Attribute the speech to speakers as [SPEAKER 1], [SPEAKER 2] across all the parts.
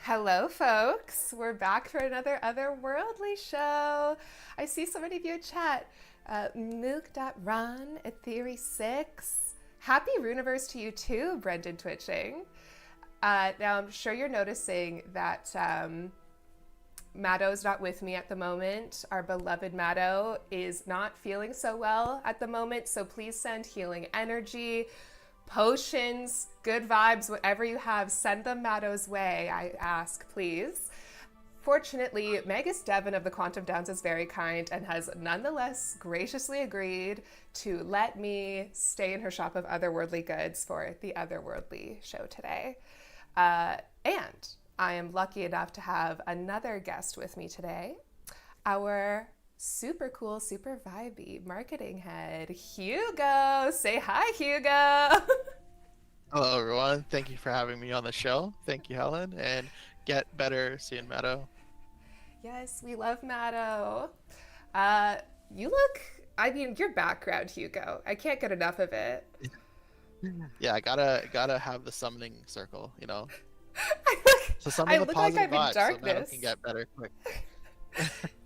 [SPEAKER 1] Hello, folks. We're back for another Otherworldly show. I see so many of you in chat. Mook.Run, Ethery6. Happy Runiverse to you too, Brendan Twitching. Now, I'm sure you're noticing that Maddo's not with me at the moment. Our beloved Maddo is not feeling so well at the moment, so please send healing energy, potions, good vibes, whatever you have, send them Maddo's way, I ask, please. Fortunately, Magus Devon of the Quantum Downs is very kind and has nonetheless graciously agreed to let me stay in her shop of otherworldly goods for the Otherworldly show today. And I am lucky enough to have another guest with me today, our super cool, super vibey marketing head, Hugo. Say hi, Hugo.
[SPEAKER 2] Hello, everyone. Thank you for having me on the show. Thank you, Helen. And get better soon, Maddo.
[SPEAKER 1] Yes, we love Maddo. You look, your background, Hugo, I can't get enough of it.
[SPEAKER 2] Yeah, I gotta have the summoning circle, you know. So
[SPEAKER 1] I
[SPEAKER 2] summon the
[SPEAKER 1] look like
[SPEAKER 2] positive
[SPEAKER 1] I'm in
[SPEAKER 2] vibes so Maddo
[SPEAKER 1] darkness.
[SPEAKER 2] can get better quick.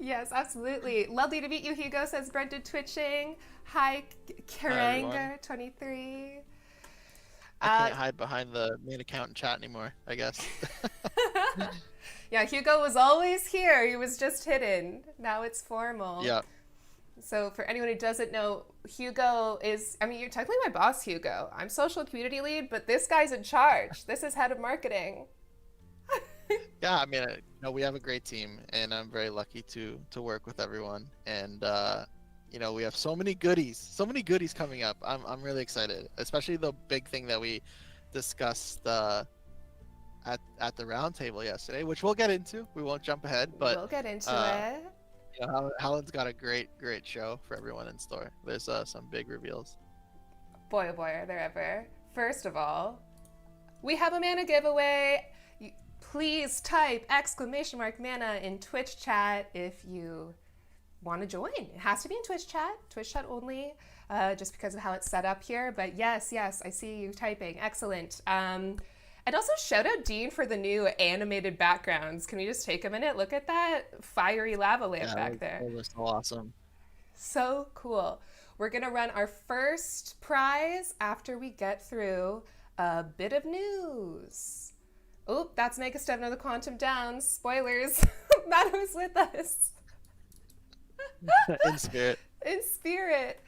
[SPEAKER 1] Yes, absolutely. Lovely to meet you, Hugo, says Brendan Twitching. Hi, Karanger23.
[SPEAKER 2] I can't hide behind the main account and chat anymore, I guess.
[SPEAKER 1] Yeah, Hugo was always here. He was just hidden. Now it's formal.
[SPEAKER 2] Yeah.
[SPEAKER 1] So for anyone who doesn't know, Hugo is, you're technically my boss, Hugo. I'm social and community lead, but this guy's in charge. This is head of marketing.
[SPEAKER 2] Yeah, we have a great team, and I'm very lucky to work with everyone. And we have so many goodies coming up. I'm really excited, especially the big thing that we discussed at the round table yesterday, which we'll get into. We won't jump ahead, but
[SPEAKER 1] we'll get into it.
[SPEAKER 2] Helen's got a great show for everyone in store. There's some big reveals.
[SPEAKER 1] Boy, oh boy, are there ever. First of all, we have a mana giveaway. Please type !mana in Twitch chat if you want to join. It has to be in Twitch chat only, just because of how it's set up here. But yes, I see you typing. Excellent. And also shout out Dean for the new animated backgrounds. Can we just take a minute? Look at that fiery lava lamp back there.
[SPEAKER 2] That was so awesome.
[SPEAKER 1] So cool. We're going to run our first prize after we get through a bit of news. Oh, that's Magus Devon of the Quantum Downs. Spoilers. Maddo's with us.
[SPEAKER 2] In spirit.
[SPEAKER 1] In spirit.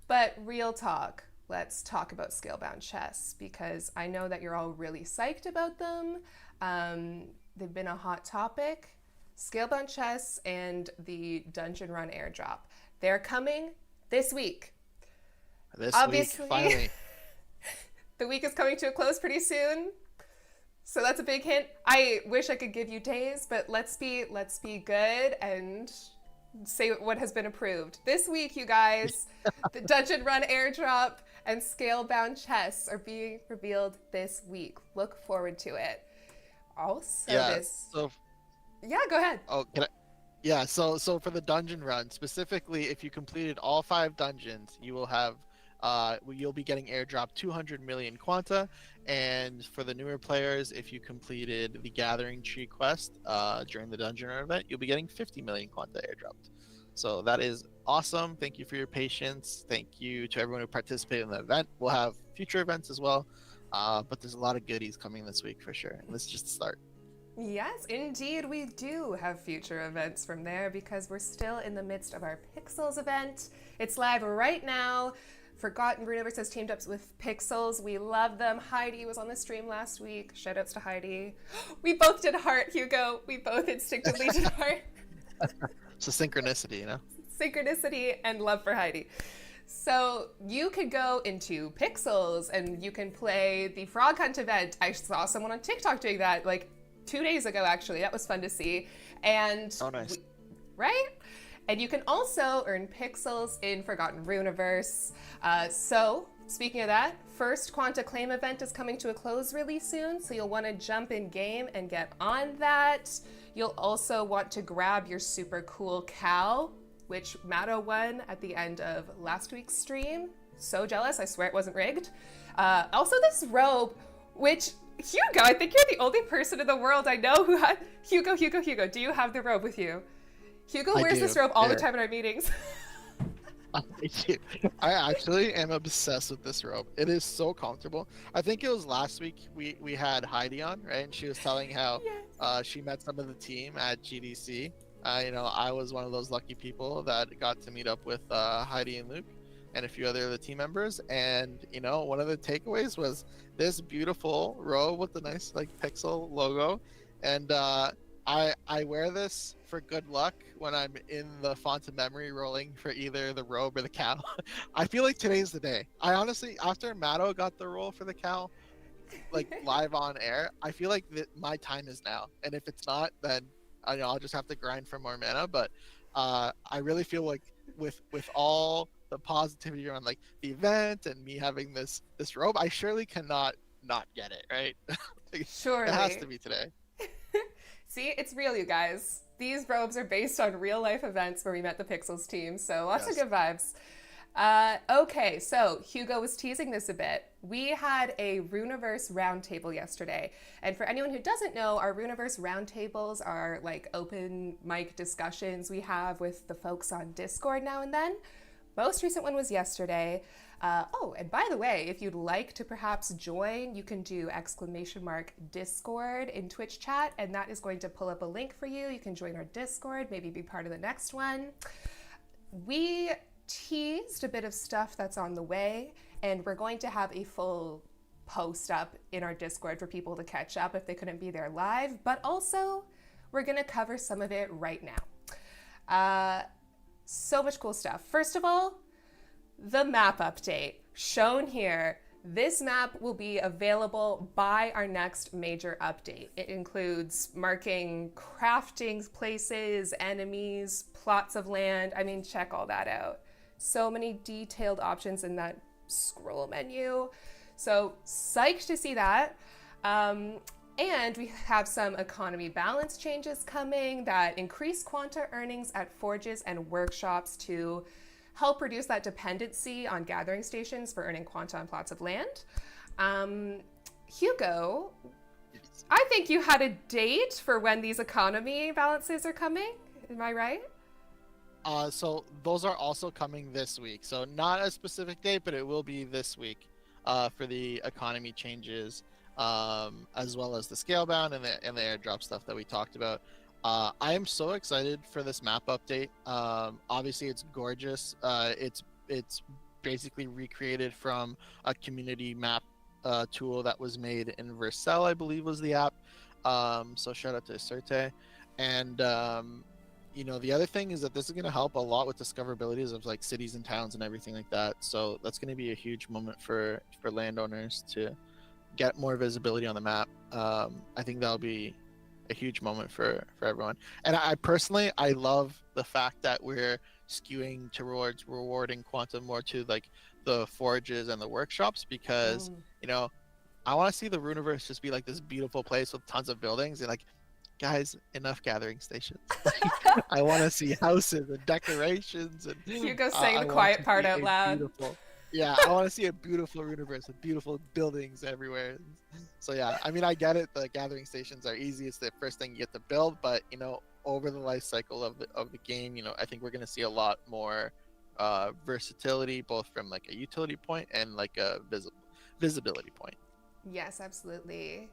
[SPEAKER 1] But real talk. Let's talk about Scalebound chests, because I know that you're all really psyched about them. They've been a hot topic. Scalebound chests and the Dungeon Run airdrop. They're coming this week.
[SPEAKER 2] Obviously, week, finally.
[SPEAKER 1] The week is coming to a close pretty soon. So that's a big hint. I wish I could give you days, but let's be good and say what has been approved. This week, you guys, the Dungeon Run airdrop and Scalebound chests are being revealed this week. Look forward to it. Also, go ahead.
[SPEAKER 2] Oh, can I? Yeah, so for the Dungeon Run, specifically, if you completed all 5 dungeons, you will have you'll be getting airdrop 200 million Quanta, and for the newer players, if you completed the Gathering Tree quest during the Dungeon Run event, you'll be getting 50 million Quanta airdropped. So that is awesome. Thank you for your patience. Thank you to everyone who participated in the event. We'll have future events as well, but there's a lot of goodies coming this week for sure. And this is just the start.
[SPEAKER 1] Yes, indeed, we do have future events from there, because we're still in the midst of our Pixels event. It's live right now. Forgotten Runiverse has teamed up with Pixels. We love them. Heidi was on the stream last week. Shoutouts to Heidi. We both did heart, Hugo. We both instinctively did heart.
[SPEAKER 2] It's a synchronicity, you know?
[SPEAKER 1] Synchronicity and love for Heidi. So you could go into Pixels and you can play the Frog Hunt event. I saw someone on TikTok doing that like 2 days ago, actually. That was fun to see. And
[SPEAKER 2] oh, nice.
[SPEAKER 1] Right? And you can also earn Pixels in Forgotten Runiverse. So, speaking of that, first Quanta Claim event is coming to a close really soon, so you'll want to jump in game and get on that. You'll also want to grab your super cool cow, which Maddo won at the end of last week's stream. So jealous, I swear it wasn't rigged. Also this robe, which Hugo, I think you're the only person in the world I know who had Hugo. Do you have the robe with you? Hugo
[SPEAKER 2] I
[SPEAKER 1] wears
[SPEAKER 2] do.
[SPEAKER 1] this robe all the
[SPEAKER 2] Here.
[SPEAKER 1] time in our meetings.
[SPEAKER 2] I do. I actually am obsessed with this robe. It is so comfortable. I think it was last week we had Heidi on, right? And she was telling how
[SPEAKER 1] Yes.
[SPEAKER 2] she met some of the team at GDC. I was one of those lucky people that got to meet up with Heidi and Luke and a few other of the team members. And one of the takeaways was this beautiful robe with the nice like pixel logo. And I wear this for good luck when I'm in the font of memory rolling for either the robe or the cow. I feel like today's the day. I honestly, after Matto got the roll for the cow, like live on air, I feel like that my time is now. And if it's not, then I'll just have to grind for more mana. But I really feel like with all the positivity around like the event and me having this robe, I surely cannot not get it, right? It has
[SPEAKER 1] Surely.
[SPEAKER 2] to be today.
[SPEAKER 1] See, it's real, you guys. These robes are based on real life events where we met the Pixels team, so lots of
[SPEAKER 2] Yes.
[SPEAKER 1] good vibes. Okay, so Hugo was teasing this a bit. We had a Runiverse roundtable yesterday. And for anyone who doesn't know, our Runiverse roundtables are like open mic discussions we have with the folks on Discord now and then. Most recent one was yesterday. And by the way, if you'd like to perhaps join, you can do !Discord in Twitch chat, and that is going to pull up a link for you. You can join our Discord, maybe be part of the next one. We teased a bit of stuff that's on the way, and we're going to have a full post up in our Discord for people to catch up if they couldn't be there live, but also we're going to cover some of it right now. So much cool stuff. First of all, the map update shown here. This map will be available by our next major update. It includes marking crafting places, enemies, plots of land. I mean, check all that out. So many detailed options in that scroll menu. So psyched to see that. And we have some economy balance changes coming that increase quanta earnings at forges and workshops to help reduce that dependency on gathering stations for earning quanta on plots of land. Hugo, I think you had a date for when these economy balances are coming. Am I right?
[SPEAKER 2] So those are also coming this week. So not a specific date, but it will be this week for the economy changes, as well as the scale bound and the airdrop stuff that we talked about. I am so excited for this map update. Obviously, it's gorgeous. It's basically recreated from a community map tool that was made in Vercel, I believe was the app. So shout out to Certe. And the other thing is that this is going to help a lot with discoverabilities of like cities and towns and everything like that. So that's going to be a huge moment for landowners to get more visibility on the map. I think that'll be a huge moment for everyone. And I personally, I love the fact that we're skewing towards rewarding quantum more to like the forages and the workshops, because I want to see the Runiverse just be like this beautiful place with tons of buildings and like, guys, enough gathering stations. I want to see houses and decorations and
[SPEAKER 1] Hugo's saying the quiet part out loud.
[SPEAKER 2] Yeah, I want to see a beautiful Runiverse with beautiful buildings everywhere. So yeah, I mean, I get it. The gathering stations are easy. It's the first thing you get to build, but over the life cycle of the game, I think we're going to see a lot more versatility, both from like a utility point and like a visibility point.
[SPEAKER 1] Yes, absolutely.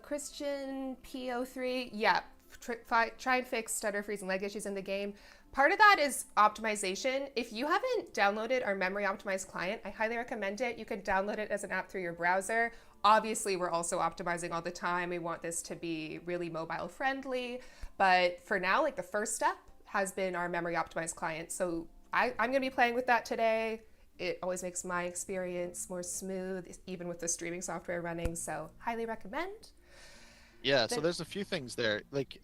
[SPEAKER 1] Christian PO3, yeah, try and fix stutter, freeze, and lag issues in the game. Part of that is optimization. If you haven't downloaded our memory optimized client, I highly recommend it. You can download it as an app through your browser. Obviously, we're also optimizing all the time. We want this to be really mobile friendly. But for now, like the first step has been our memory optimized client. So I'm going to be playing with that today. It always makes my experience more smooth, even with the streaming software running. So highly recommend.
[SPEAKER 2] Yeah, so there's a few things there. Like,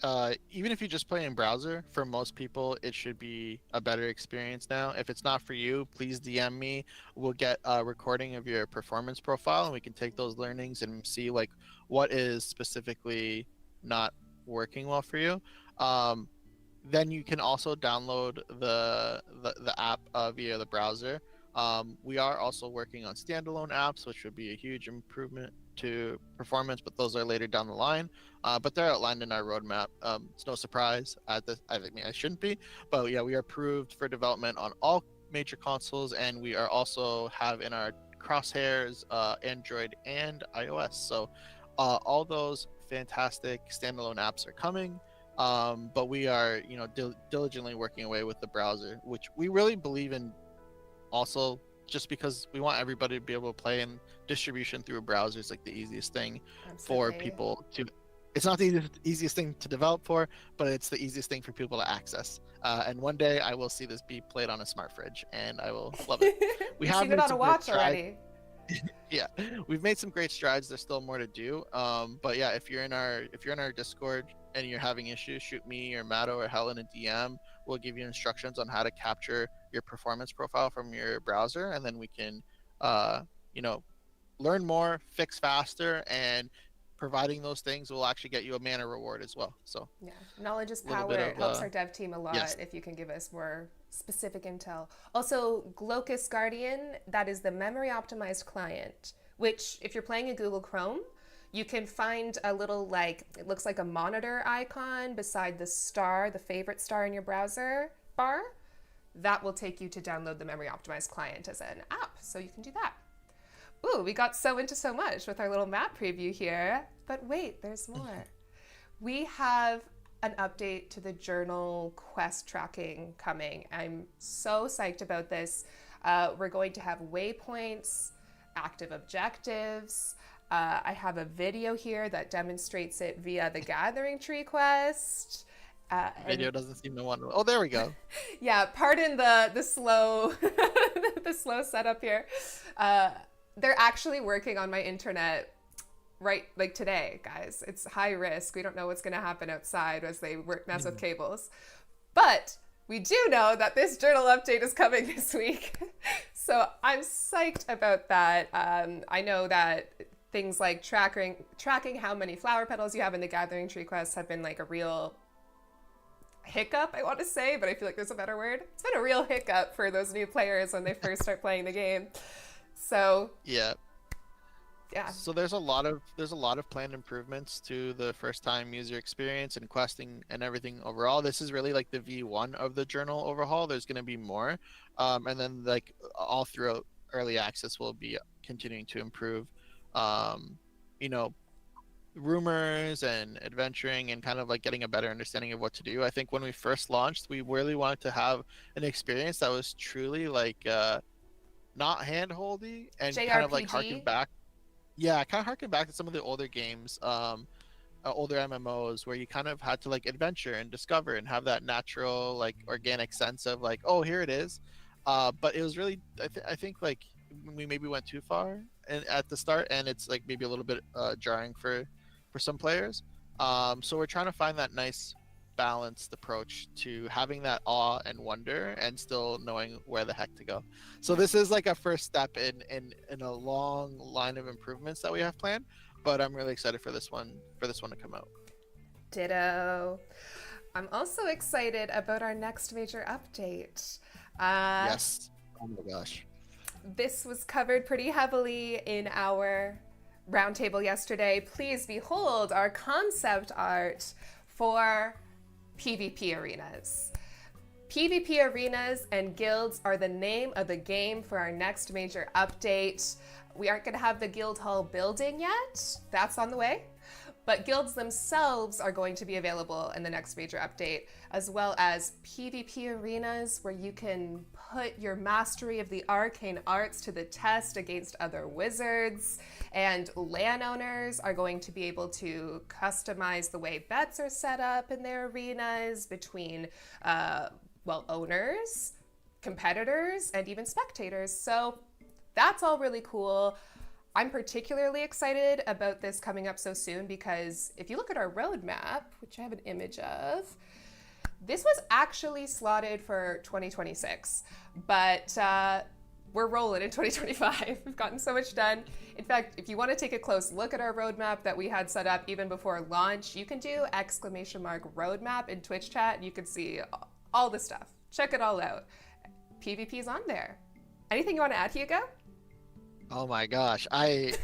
[SPEAKER 2] even if you just play in browser, for most people, it should be a better experience now. If it's not for you, please DM me. We'll get a recording of your performance profile, and we can take those learnings and see like what is specifically not working well for you. Then you can also download the app via the browser. We are also working on standalone apps, which would be a huge improvement to performance, but those are later down the line. But they're outlined in our roadmap. It's no surprise. I mean, I shouldn't be, but yeah, we are approved for development on all major consoles, and we are also have in our crosshairs Android and iOS. So all those fantastic standalone apps are coming. But we are, diligently working away with the browser, which we really believe in. Also, just because we want everybody to be able to play, and distribution through a browser is like the easiest thing for
[SPEAKER 1] Absolutely.
[SPEAKER 2] people to. It's not the easiest thing to develop for, but it's the easiest thing for people to access. And one day I will see this be played on a smart fridge, and I will love it. We
[SPEAKER 1] We've
[SPEAKER 2] have
[SPEAKER 1] seen it
[SPEAKER 2] made
[SPEAKER 1] on a
[SPEAKER 2] some great
[SPEAKER 1] watch
[SPEAKER 2] strides.
[SPEAKER 1] already.
[SPEAKER 2] Yeah, we've made some great strides. There's still more to do. But yeah, if you're in our Discord and you're having issues, shoot me or Matto or Helen a DM. We'll give you instructions on how to capture your performance profile from your browser, and then we can, you know, learn more, fix faster, and providing those things will actually get you a mana reward as well. So
[SPEAKER 1] Yeah, knowledge is
[SPEAKER 2] a little
[SPEAKER 1] power.
[SPEAKER 2] bit
[SPEAKER 1] It
[SPEAKER 2] of
[SPEAKER 1] helps our dev team a lot
[SPEAKER 2] yes.
[SPEAKER 1] if you can give us more specific intel. Also, Glocus Guardian, that is the memory optimized client, which if you're playing in Google Chrome, you can find a little it looks like a monitor icon beside the star, the favorite star in your browser bar. That will take you to download the memory optimized client as an app, so you can do that. Ooh, we got so into so much with our little map preview here. But wait, there's more. We have an update to the journal quest tracking coming. I'm so psyched about this. We're going to have waypoints, active objectives. I have a video here that demonstrates it via the Gathering Tree quest.
[SPEAKER 2] Video doesn't seem to want to. Oh, there we go.
[SPEAKER 1] Yeah, pardon the slow the slow setup here. They're actually working on my internet right like today, guys. It's high risk. We don't know what's going to happen outside as they mess with cables. But we do know that this journal update is coming this week. So I'm psyched about that. I know that things like tracking how many flower petals you have in the Gathering Tree quest have been like a real hiccup, I want to say, but I feel like there's a better word. It's been a real hiccup for those new players when they first start playing the game. So
[SPEAKER 2] Yeah.
[SPEAKER 1] yeah.
[SPEAKER 2] So there's a lot of planned improvements to the first time user experience and questing and everything overall. This is really like the V1 of the journal overhaul. There's going to be more. And then like all throughout early access will be continuing to improve you know, rumors and adventuring and kind of like getting a better understanding of what to do. I think when we first launched, we really wanted to have an experience that was truly like not hand-holdy and kind of like harken
[SPEAKER 1] JRPG.
[SPEAKER 2] back. Yeah, kind of harken back to some of the older games, older MMOs where you kind of had to like adventure and discover and have that natural like organic sense of like, oh, here it is. But it was really, I think like we maybe went too far at the start, and it's like maybe a little bit jarring for some players. So we're trying to find that nice balanced approach to having that awe and wonder and still knowing where the heck to go. So this is like a first step in a long line of improvements that we have planned, but I'm really excited for this one to come out.
[SPEAKER 1] Ditto. I'm also excited about our next major update.
[SPEAKER 2] Yes. Oh my gosh.
[SPEAKER 1] This was covered pretty heavily in our roundtable yesterday. Please behold our concept art for PvP arenas. PvP arenas and guilds are the name of the game for our next major update. We aren't going to have the guild hall building yet. That's on the way. But guilds themselves are going to be available in the next major update, as well as PvP arenas where you can put your mastery of the arcane arts to the test against other wizards. And landowners are going to be able to customize the way bets are set up in their arenas between, owners, competitors, and even spectators. So that's all really cool. I'm particularly excited about this coming up so soon because if you look at our roadmap, which I have an image of, this was actually slotted for 2026, but we're rolling in 2025. We've gotten so much done. In fact, if you want to take a close look at our roadmap that we had set up even before launch, you can do !roadmap in Twitch chat and you can see all the stuff. Check it all out. PvP's on there. Anything you want to add, Hugo?
[SPEAKER 2] Oh my gosh. I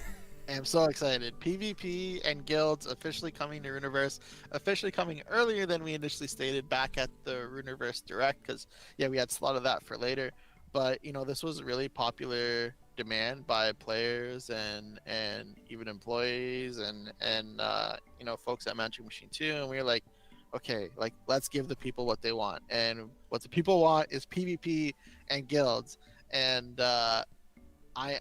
[SPEAKER 2] I'm so excited. PvP and guilds officially coming to Runiverse, officially coming earlier than we initially stated back at the Runiverse Direct, because yeah, we had slotted that for later. But you know, this was a really popular demand by players and even employees and you know, folks at Magic Machine 2, and we were like, okay, like let's give the people what they want, and what the people want is PvP and guilds, and I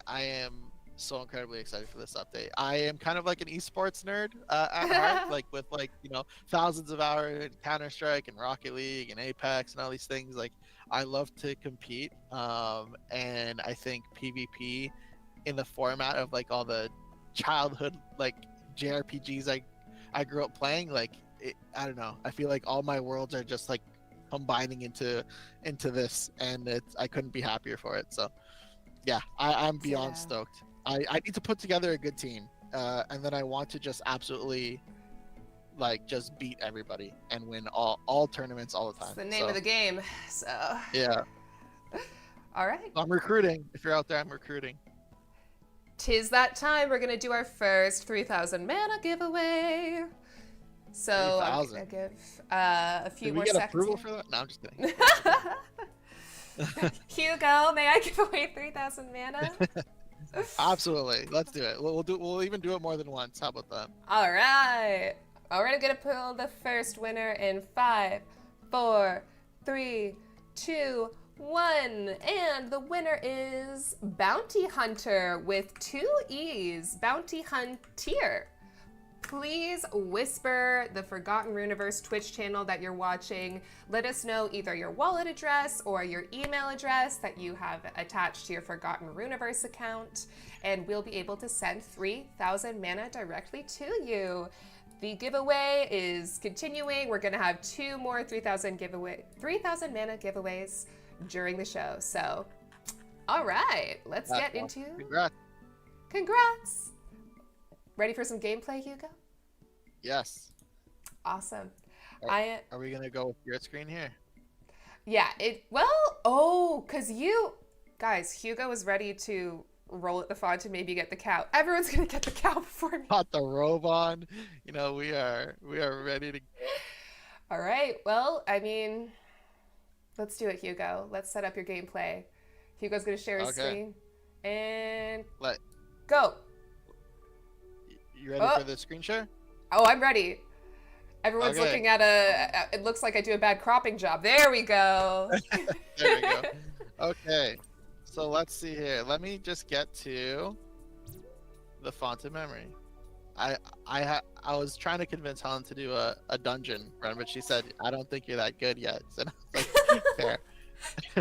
[SPEAKER 2] am so incredibly excited for this update. I am kind of like an esports nerd at heart, like with like, you know, thousands of hours in Counter Strike and Rocket League and Apex and all these things. Like I love to compete, and I think PvP in the format of like all the childhood like JRPGs I grew up playing, like I don't know. I feel like all my worlds are just like combining into this, and I couldn't be happier for it. So yeah, I'm beyond stoked. I need to put together a good team, and then I want to just absolutely like just beat everybody and win all tournaments all the time.
[SPEAKER 1] It's the name of the game. So
[SPEAKER 2] yeah.
[SPEAKER 1] All right.
[SPEAKER 2] I'm recruiting. If you're out there, I'm recruiting.
[SPEAKER 1] Tis that time. We're gonna do our first 3,000 mana giveaway. So I'm gonna give a few more seconds.
[SPEAKER 2] Did we get approval for that? No, I'm just kidding.
[SPEAKER 1] Hugo, may I give away 3,000 mana?
[SPEAKER 2] Absolutely, let's do it. We'll even do it more than once. How about that?
[SPEAKER 1] All right. We're gonna pull the first winner in 5, 4, 3, 2, 1, and the winner is Bounty Hunter with 2 E's. Bounty Hunter. Please whisper the Forgotten Runiverse Twitch channel that you're watching. Let us know either your wallet address or your email address that you have attached to your Forgotten Runiverse account, and we'll be able to send 3,000 mana directly to you. The giveaway is continuing. We're gonna have 2 more 3,000 mana giveaways during the show. So, all right, let's get into. Congrats. Ready for some gameplay, Hugo?
[SPEAKER 2] Yes.
[SPEAKER 1] Awesome.
[SPEAKER 2] Are we gonna go with your screen here?
[SPEAKER 1] Yeah. Because guys, Hugo was ready to roll at the font to maybe get the cow. Everyone's gonna get the cow before me.
[SPEAKER 2] Got the robe on. You know, we are ready to.
[SPEAKER 1] All right. Well, I mean, let's do it, Hugo. Let's set up your gameplay. Hugo's gonna share his screen and go.
[SPEAKER 2] You ready for the screen share?
[SPEAKER 1] Oh, I'm ready. Everyone's looking at it looks like I do a bad cropping job. There we go.
[SPEAKER 2] There we go. Okay. So let's see here. Let me just get to the font of memory. I was trying to convince Helen to do a dungeon run, but she said, I don't think you're that good yet. So I was like, fair.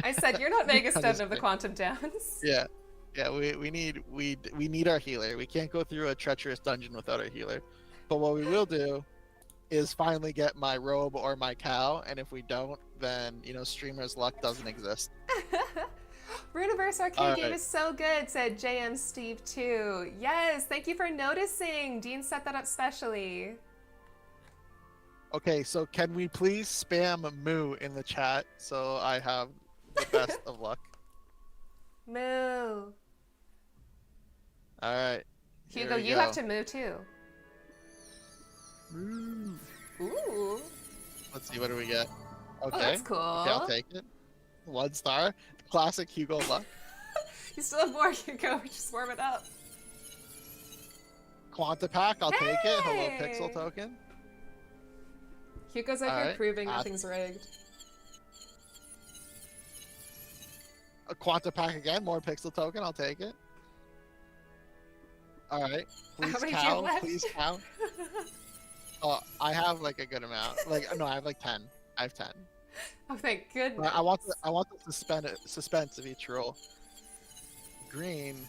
[SPEAKER 1] I said, you're not Magus Devon of the Quantum Downs.
[SPEAKER 2] Yeah. Yeah, we need our healer. We can't go through a treacherous dungeon without our healer. But what we will do is finally get my robe or my cow, and if we don't, then you know, streamer's luck doesn't exist.
[SPEAKER 1] Runiverse arcade game is so good, said JM Steve 2. Yes, thank you for noticing. Dean set that up specially.
[SPEAKER 2] Okay, so can we please spam moo in the chat so I have the best of luck?
[SPEAKER 1] Moo.
[SPEAKER 2] All right.
[SPEAKER 1] Hugo, you have to moo too.
[SPEAKER 2] Moo.
[SPEAKER 1] Ooh.
[SPEAKER 2] Let's see, what do we get? Okay.
[SPEAKER 1] Oh, that's cool.
[SPEAKER 2] Okay, I'll take it. 1 star. Classic Hugo luck.
[SPEAKER 1] You still have more, Hugo. We just warm it up.
[SPEAKER 2] Quanta pack, I'll take it. Hello, pixel token.
[SPEAKER 1] Hugo's over here proving nothing's rigged.
[SPEAKER 2] A Quanta pack again, more pixel token, I'll take it. Alright. Please
[SPEAKER 1] How many do you
[SPEAKER 2] count,
[SPEAKER 1] have left?
[SPEAKER 2] please count. Oh, I have like a good amount. Like no, I have like 10. I have 10.
[SPEAKER 1] Oh, thank goodness.
[SPEAKER 2] I want the suspense of each roll. Green.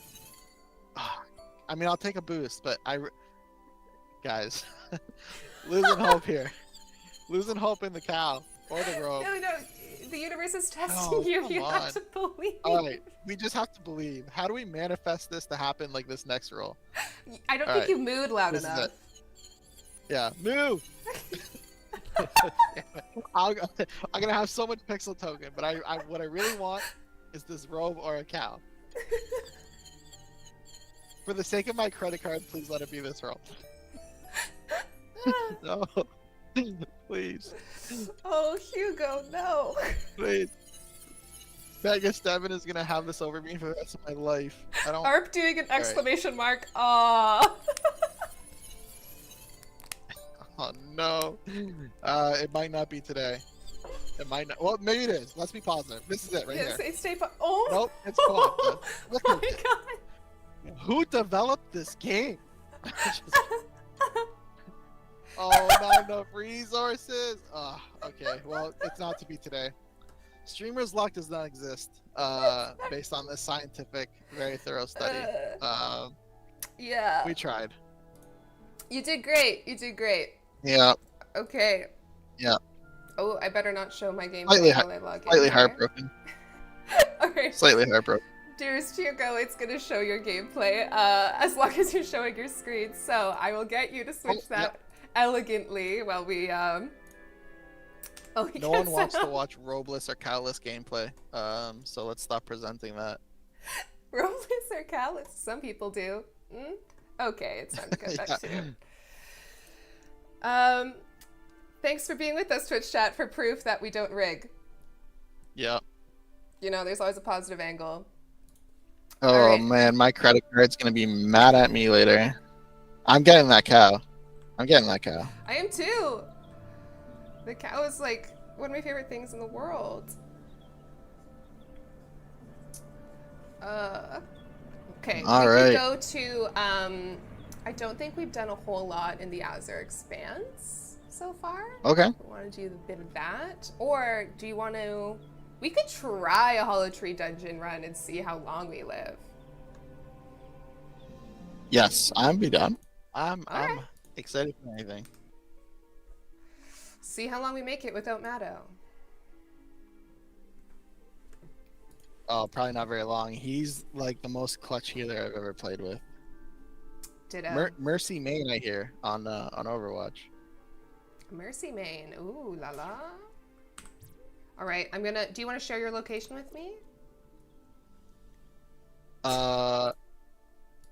[SPEAKER 2] Oh, I mean, I'll take a boost, but guys, losing hope here. Losing hope in the cow or the robe.
[SPEAKER 1] No, the universe is testing you. You have to believe.
[SPEAKER 2] All right, we just have to believe. How do we manifest this to happen like this next roll?
[SPEAKER 1] I don't think you mooed loud enough.
[SPEAKER 2] Yeah, moo. I'm gonna have so much pixel token, but what I really want is this robe or a cow. For the sake of my credit card, please let it be this roll. No. Please.
[SPEAKER 1] Oh, Hugo, no.
[SPEAKER 2] Please. Magus Devon is gonna have this over me for the rest of my life. I don't.
[SPEAKER 1] ARP doing an
[SPEAKER 2] right.
[SPEAKER 1] exclamation mark. Aww.
[SPEAKER 2] Oh no. It might not be today. It might not. Well, maybe it is. Let's be positive. This is it right
[SPEAKER 1] Yes,
[SPEAKER 2] here.
[SPEAKER 1] stay oh.
[SPEAKER 2] Nope, it's Quanta. Look
[SPEAKER 1] Oh
[SPEAKER 2] at
[SPEAKER 1] my
[SPEAKER 2] it.
[SPEAKER 1] god.
[SPEAKER 2] Who developed this game? Oh, not enough resources. Oh, okay. Well, it's not to be today. Streamer's luck does not exist. Based on this scientific, very thorough study.
[SPEAKER 1] Yeah.
[SPEAKER 2] We tried.
[SPEAKER 1] You did great. You did great.
[SPEAKER 2] Yeah.
[SPEAKER 1] Okay.
[SPEAKER 2] Yeah.
[SPEAKER 1] Oh, I better not show my game
[SPEAKER 2] Slightly,
[SPEAKER 1] while I log in.
[SPEAKER 2] slightly
[SPEAKER 1] here.
[SPEAKER 2] heartbroken.
[SPEAKER 1] Alright.
[SPEAKER 2] Slightly heartbroken.
[SPEAKER 1] Dearest Hugo, it's going to show your gameplay as long as you're showing your screen. So I will get you to switch that elegantly while we.
[SPEAKER 2] No one wants to watch robless or cowless gameplay. So let's stop presenting that.
[SPEAKER 1] Robless or callous? Some people do. Okay, it's time to go back to it. Thanks for being with us, Twitch chat, for proof that we don't rig.
[SPEAKER 2] Yeah.
[SPEAKER 1] You know, there's always a positive angle.
[SPEAKER 2] Oh
[SPEAKER 1] right.
[SPEAKER 2] man, my credit card's gonna be mad at me later. I'm getting that cow. I'm getting that cow.
[SPEAKER 1] I am too. The cow is like one of my favorite things in the world. Okay,
[SPEAKER 2] All
[SPEAKER 1] we
[SPEAKER 2] right.
[SPEAKER 1] could go to, I don't think we've done a whole lot in the Azure Expanse so far.
[SPEAKER 2] Okay.
[SPEAKER 1] We want to do a bit of that. Or do you want to, we could try a Hollow Tree dungeon run and see how long we live.
[SPEAKER 2] Yes, I'm be done. I'm
[SPEAKER 1] right.
[SPEAKER 2] excited for anything.
[SPEAKER 1] See how long we make it without Maddo.
[SPEAKER 2] Oh, probably not very long. He's like the most clutch healer I've ever played with.
[SPEAKER 1] Ditto.
[SPEAKER 2] Mercy main, I hear, on Overwatch.
[SPEAKER 1] Mercy main. Ooh la la. All right, I'm gonna. Do you want to share your location with me?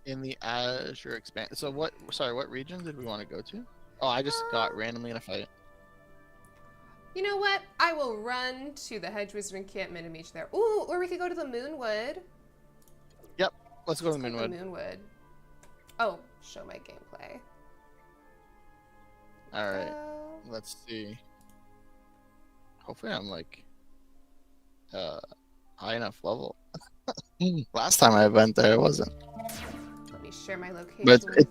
[SPEAKER 2] In the Azure Expanse. So what? Sorry, what region did we want to go to? Oh, I just got randomly in a fight.
[SPEAKER 1] You know what? I will run to the Hedge Wizard encampment and meet you there. Ooh, or we could go to the Moonwood.
[SPEAKER 2] Yep, let's go to the Moonwood.
[SPEAKER 1] Moonwood. Oh, show my gameplay.
[SPEAKER 2] All right, let's see. Hopefully, I'm like high enough level. Last time I went there, it wasn't.
[SPEAKER 1] Let me share my location.
[SPEAKER 2] But it's
[SPEAKER 1] with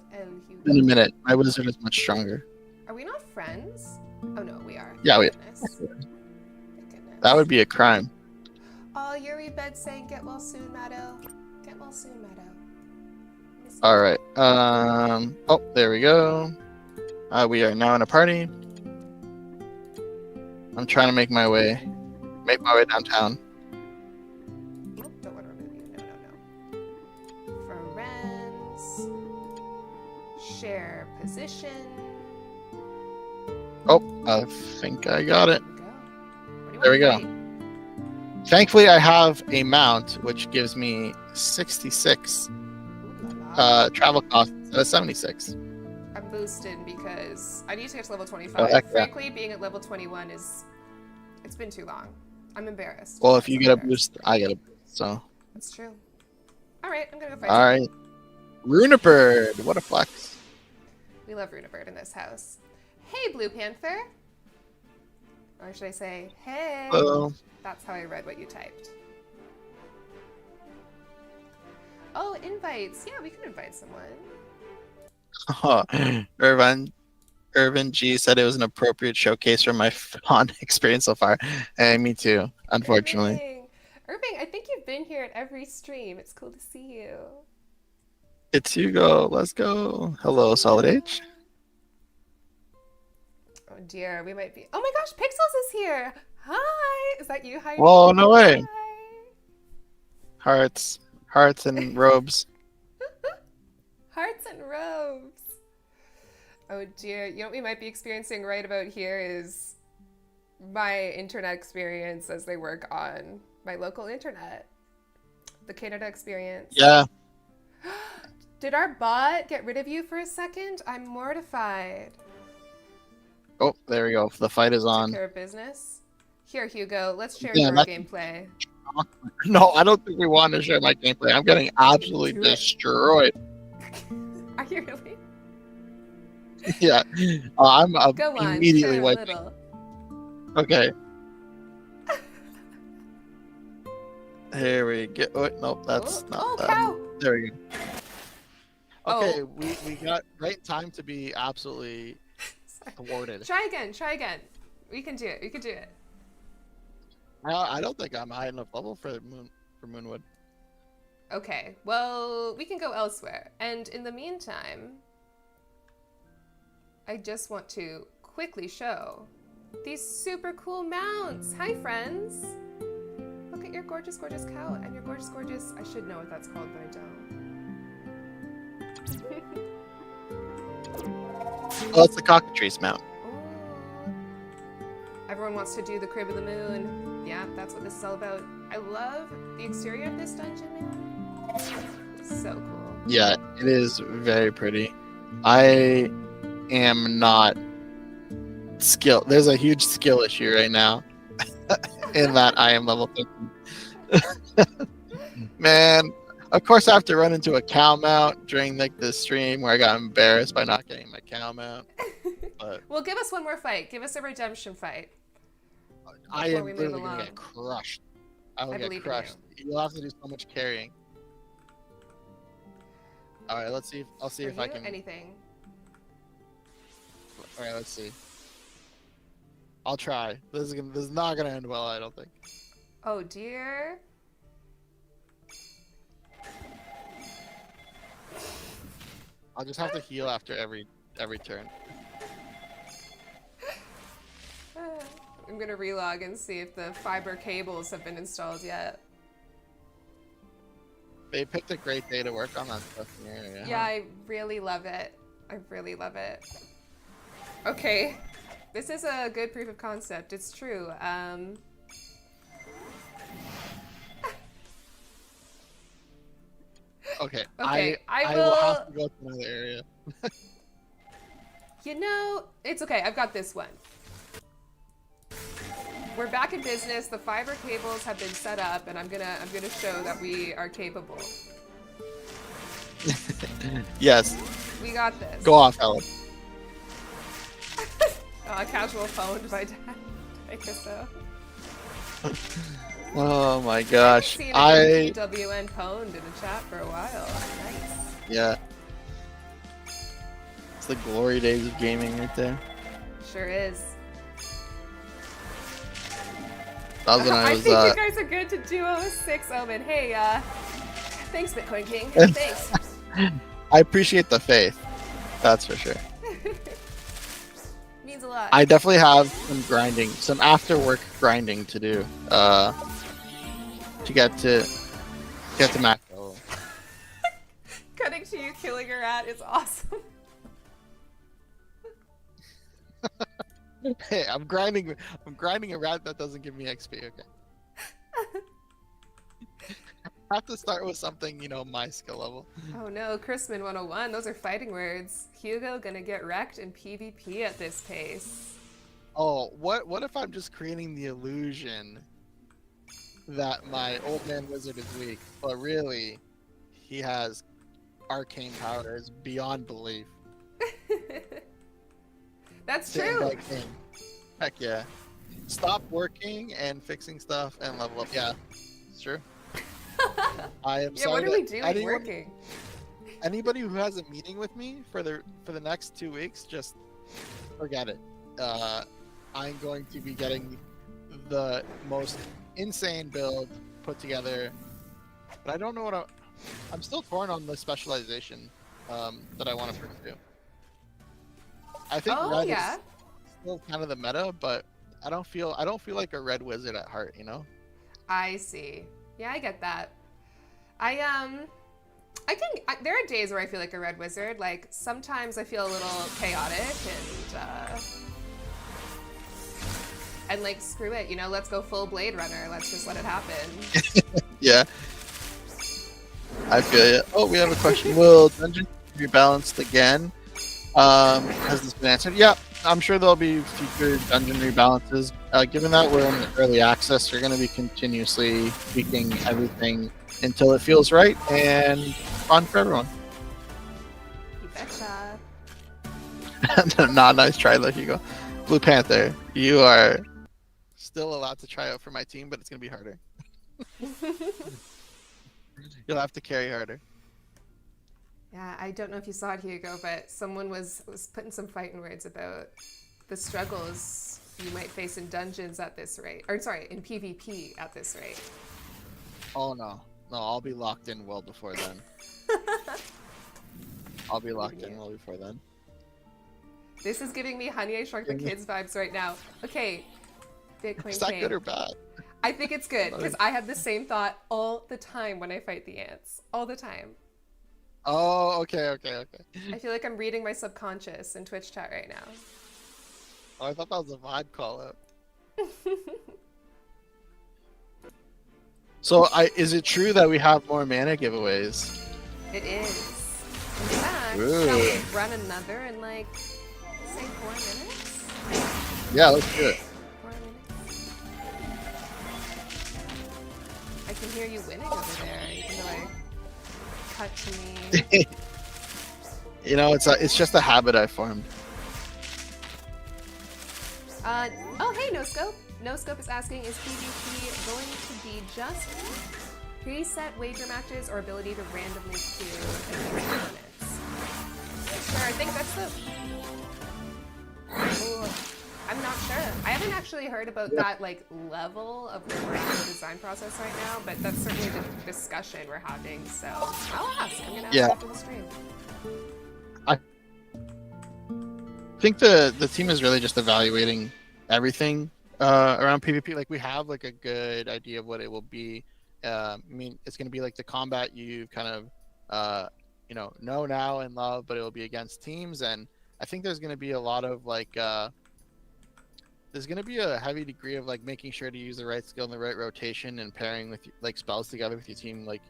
[SPEAKER 2] been a minute. My wizard is much stronger.
[SPEAKER 1] Are we not friends? Oh no, we are.
[SPEAKER 2] Yeah, we.
[SPEAKER 1] Thank goodness.
[SPEAKER 2] That would be a crime.
[SPEAKER 1] Oh, Yuri Bed saying get well soon, Maddo. Get well soon, Maddo.
[SPEAKER 2] All right. Oh, there we go. We are now in a party. I'm trying to make my way downtown.
[SPEAKER 1] Oh, don't want to remove you. No. Friends. Share position.
[SPEAKER 2] Oh, I think I got it.
[SPEAKER 1] There we go.
[SPEAKER 2] Thankfully, I have a mount, which gives me 66 travel costs instead of 76.
[SPEAKER 1] I'm boosted because I need to get to level 25.
[SPEAKER 2] Oh, heck yeah.
[SPEAKER 1] Frankly, being at level 21 it's been too long. I'm embarrassed.
[SPEAKER 2] Well, if you get a boost, I get a boost, so.
[SPEAKER 1] That's true. All right, I'm going to go fight.
[SPEAKER 2] All right. Runibird, what a flex.
[SPEAKER 1] We love Runibird in this house. Hey, Blue Panther. Or should I say, hey?
[SPEAKER 2] Hello.
[SPEAKER 1] That's how I read what you typed. Oh, invites. Yeah, we can invite someone.
[SPEAKER 2] Irvin G said it was an appropriate showcase from my fun experience so far. And me too, unfortunately.
[SPEAKER 1] Irving, I think you've been here at every stream. It's cool to see you.
[SPEAKER 2] It's Hugo. Let's go. Hello, Solid H.
[SPEAKER 1] Oh dear, we might be. Oh my gosh, Pixels is here. Hi. Is that you? Hi.
[SPEAKER 2] Whoa, no way.
[SPEAKER 1] Hi.
[SPEAKER 2] Hearts and robes.
[SPEAKER 1] Hearts and robes. Oh dear, you know what we might be experiencing right about here is my internet experience as they work on my local internet. The Canada experience.
[SPEAKER 2] Yeah.
[SPEAKER 1] Did our bot get rid of you for a second? I'm mortified.
[SPEAKER 2] Oh, there we go. The fight is
[SPEAKER 1] Took
[SPEAKER 2] on.
[SPEAKER 1] care of business. Here, Hugo, let's share
[SPEAKER 2] Yeah,
[SPEAKER 1] your
[SPEAKER 2] that's-
[SPEAKER 1] gameplay.
[SPEAKER 2] No, I don't think we want to share my gameplay. I'm getting absolutely
[SPEAKER 1] Do it.
[SPEAKER 2] destroyed.
[SPEAKER 1] Are you really?
[SPEAKER 2] Yeah, I'm
[SPEAKER 1] Go on,
[SPEAKER 2] immediately
[SPEAKER 1] share a
[SPEAKER 2] wiping.
[SPEAKER 1] little.
[SPEAKER 2] Okay. Here we go. Oh, nope, that's not
[SPEAKER 1] Oh,
[SPEAKER 2] that.
[SPEAKER 1] cow!
[SPEAKER 2] There we go. Okay,
[SPEAKER 1] Oh.
[SPEAKER 2] we got right time to be absolutely
[SPEAKER 1] Sorry.
[SPEAKER 2] thwarted.
[SPEAKER 1] Try again. We can do it.
[SPEAKER 2] I don't think I'm high enough level for Moonwood.
[SPEAKER 1] Okay, well, we can go elsewhere. And in the meantime, I just want to quickly show these super cool mounts. Hi, friends. Look at your gorgeous, gorgeous cow and your gorgeous, gorgeous... I should know what that's called, but I don't.
[SPEAKER 2] Oh, it's the cockatrice mount.
[SPEAKER 1] Ooh. Everyone wants to do the Crib of the Moon. Yeah, that's what this is all about. I love the exterior of this dungeon, man. So cool.
[SPEAKER 2] Yeah, it is very pretty. I am not skilled. There's a huge skill issue right now in that I am level 50. Man, of course I have to run into a cow mount during like this stream where I got embarrassed by not getting my cow mount. But
[SPEAKER 1] Well, give us one more fight. Give us a redemption fight.
[SPEAKER 2] I
[SPEAKER 1] Before
[SPEAKER 2] am
[SPEAKER 1] we move
[SPEAKER 2] literally
[SPEAKER 1] along.
[SPEAKER 2] gonna get crushed. I will
[SPEAKER 1] I
[SPEAKER 2] get
[SPEAKER 1] believe in
[SPEAKER 2] crushed. You'll have to do so much carrying. All right, let's see. I'll see
[SPEAKER 1] For
[SPEAKER 2] if I
[SPEAKER 1] you,
[SPEAKER 2] can.
[SPEAKER 1] anything.
[SPEAKER 2] All right, let's see. I'll try. This is not gonna end well, I don't think.
[SPEAKER 1] Oh dear.
[SPEAKER 2] I'll just have to heal after every turn.
[SPEAKER 1] I'm gonna relog and see if the fiber cables have been installed yet.
[SPEAKER 2] They picked a great day to work on that stuff in the area.
[SPEAKER 1] Yeah, I really love it. I really love it. Okay, this is a good proof of concept. It's true.
[SPEAKER 2] Okay.
[SPEAKER 1] Okay,
[SPEAKER 2] I will have to go to another area.
[SPEAKER 1] You know, it's okay. I've got this one. We're back in business. The fiber cables have been set up, and I'm gonna show that we are capable.
[SPEAKER 2] Yes.
[SPEAKER 1] We got this.
[SPEAKER 2] Go off, Helen.
[SPEAKER 1] A casual phoned by dad. I guess so.
[SPEAKER 2] Oh my gosh.
[SPEAKER 1] I haven't seen a PWN pwned in a chat for a while. Nice.
[SPEAKER 2] Yeah. It's the glory days of gaming right there.
[SPEAKER 1] Sure is.
[SPEAKER 2] That was when I
[SPEAKER 1] I
[SPEAKER 2] was.
[SPEAKER 1] think you guys are good to duo 6 Omen. Hey, thanks, Bitcoin King. Thanks.
[SPEAKER 2] I appreciate the faith. That's for sure.
[SPEAKER 1] Means a lot.
[SPEAKER 2] I definitely have some grinding, some after work grinding to do. To get to max level.
[SPEAKER 1] Cutting to you killing her at is awesome.
[SPEAKER 2] Hey, I'm grinding a rat that doesn't give me XP. Okay. I have to start with something, my skill level.
[SPEAKER 1] Oh no, Chrisman 101. Those are fighting words. Hugo gonna get wrecked in PvP at this pace.
[SPEAKER 2] Oh, what if I'm just creating the illusion that my old man wizard is weak, but really, he has arcane powers beyond belief.
[SPEAKER 1] That's
[SPEAKER 2] Sitting
[SPEAKER 1] true.
[SPEAKER 2] by king. Heck yeah. Stop working and fixing stuff and level up. Yeah, it's true. I am
[SPEAKER 1] Yeah,
[SPEAKER 2] sorry.
[SPEAKER 1] what are we doing
[SPEAKER 2] anyone,
[SPEAKER 1] working?
[SPEAKER 2] Anybody who has a meeting with me for the next 2 weeks, just forget it. I'm going to be getting the most insane build put together, but I don't know what I'm still torn on the specialization that I want to pursue. I think red is still kind of the meta, but I don't feel like a red wizard at heart,
[SPEAKER 1] I see. Yeah, I get that. There are days where I feel like a red wizard. Like sometimes I feel a little chaotic and like screw it, let's go full Blade Runner. Let's just let it happen.
[SPEAKER 2] Yeah. I feel you. Oh, we have a question. Will dungeons be rebalanced again? Has this been answered? Yeah, I'm sure there'll be future dungeon rebalances. Given that we're in early access, you're going to be continuously tweaking everything until it feels right and fun for everyone.
[SPEAKER 1] You betcha.
[SPEAKER 2] Not nice try, though, Hugo. Blue Panther, you are still allowed to try out for my team, but it's going to be harder. You'll have to carry harder.
[SPEAKER 1] Yeah, I don't know if you saw it, Hugo, but someone was putting some fighting words about the struggles you might face in dungeons at this rate. Or, sorry, in PvP at this rate.
[SPEAKER 2] Oh, no. No, I'll be locked in well before then. I'll be locked in well before then.
[SPEAKER 1] This is giving me Honey, I Shrunk the Kids vibes right now. Okay, Bitcoin
[SPEAKER 2] Is that
[SPEAKER 1] King.
[SPEAKER 2] good or bad?
[SPEAKER 1] I think it's good, because I have the same thought all the time when I fight the ants. All the time.
[SPEAKER 2] Oh, okay.
[SPEAKER 1] I feel like I'm reading my subconscious in Twitch chat right now.
[SPEAKER 2] Oh, I thought that was a vibe call out. So, is it true that we have more mana giveaways?
[SPEAKER 1] It is. In fact,
[SPEAKER 2] Ooh.
[SPEAKER 1] shall we run another in like, say 4 minutes?
[SPEAKER 2] Yeah, let's do it.
[SPEAKER 1] 4 minutes? I can hear you winning over there, even though I cut to me.
[SPEAKER 2] You know, it's just a habit I formed.
[SPEAKER 1] Oh, hey, No Scope. No Scope is asking, is PvP going to be just preset wager matches or ability to randomly queue against opponents? Sure, I think that's the... Ooh, I'm not sure. I haven't actually heard about that like level of the design process right now, but that's certainly the discussion we're having, so I'll ask. I'm gonna ask after the stream.
[SPEAKER 2] I think the team is really just evaluating everything around PvP. Like, we have like a good idea of what it will be. I mean, it's going to be like the combat you kind of know now and love, but it will be against teams. And I think there's going to be a lot of like there's going to be a heavy degree of like making sure to use the right skill and the right rotation and pairing with like spells together with your team like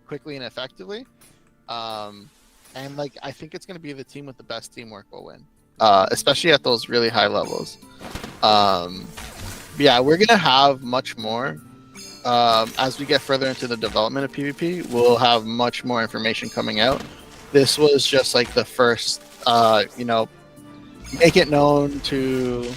[SPEAKER 2] quickly and effectively. And like, I think it's going to be the team with the best teamwork will win, especially at those really high levels. Yeah, we're going to have much more. As we get further into the development of PvP, we'll have much more information coming out. This was just like the first, make it known to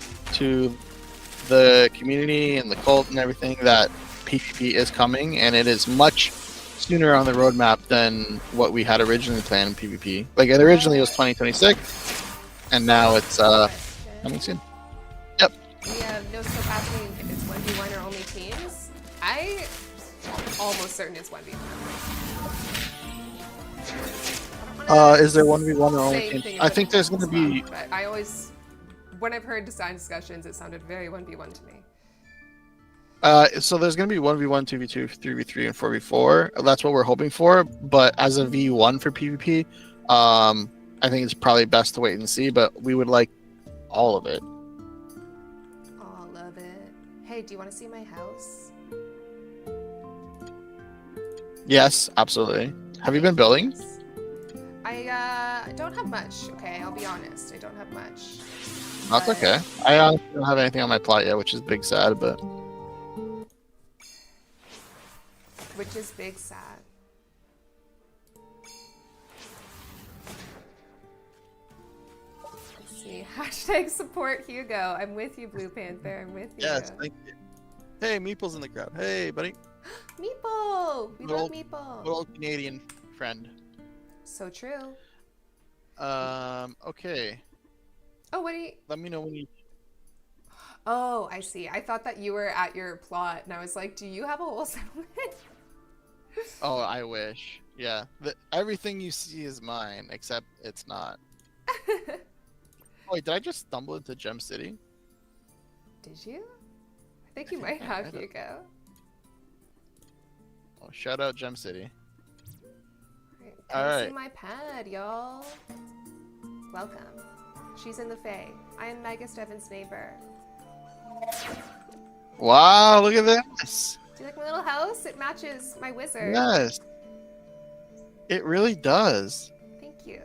[SPEAKER 2] the community and the cult and everything that PvP is coming, and it is much sooner on the roadmap than what we had originally planned in PvP. Like, it originally was 2026, and now it's coming soon. Yep.
[SPEAKER 1] We have No Scope asking if it's 1v1 or only teams. I'm almost certain it's 1v1.
[SPEAKER 2] Is there 1v1 or only teams? I think there's going to be...
[SPEAKER 1] But I always, when I've heard design discussions, it sounded very 1v1 to me.
[SPEAKER 2] So there's going to be 1v1, 2v2, 3v3, and 4v4. That's what we're hoping for. But as a v1 for PvP, I think it's probably best to wait and see. But we would like all of it.
[SPEAKER 1] All of it. Hey, do you want to see my house?
[SPEAKER 2] Yes, absolutely. Have you been building?
[SPEAKER 1] I don't have much. Okay, I'll be honest. I don't have much.
[SPEAKER 2] That's okay. I honestly don't have anything on my plot yet, which is big sad, but...
[SPEAKER 1] Which is big sad. Let's see. Hashtag support Hugo. I'm with you, Blue Panther. I'm with you.
[SPEAKER 2] Yes, thank you. Hey, Meeple's in the crowd. Hey, buddy.
[SPEAKER 1] Meeple! We love Meeple.
[SPEAKER 2] Good old Canadian friend.
[SPEAKER 1] So true.
[SPEAKER 2] Okay.
[SPEAKER 1] Oh, what do you...
[SPEAKER 2] Let me know when you...
[SPEAKER 1] Oh, I see. I thought that you were at your plot, and I was like, do you have a whole settlement?
[SPEAKER 2] Oh, I wish. Yeah. Everything you see is mine, except it's not. Wait, did I just stumble into Gem City?
[SPEAKER 1] Did you? I think you might have, Hugo.
[SPEAKER 2] Oh, shout out Gem City.
[SPEAKER 1] Come see my pad, y'all. Welcome. She's in the Fae. I am Magus Devon's neighbor.
[SPEAKER 2] Wow, look at this.
[SPEAKER 1] Do you like my little house? It matches my wizard.
[SPEAKER 2] Yes. It really does.
[SPEAKER 1] Thank you.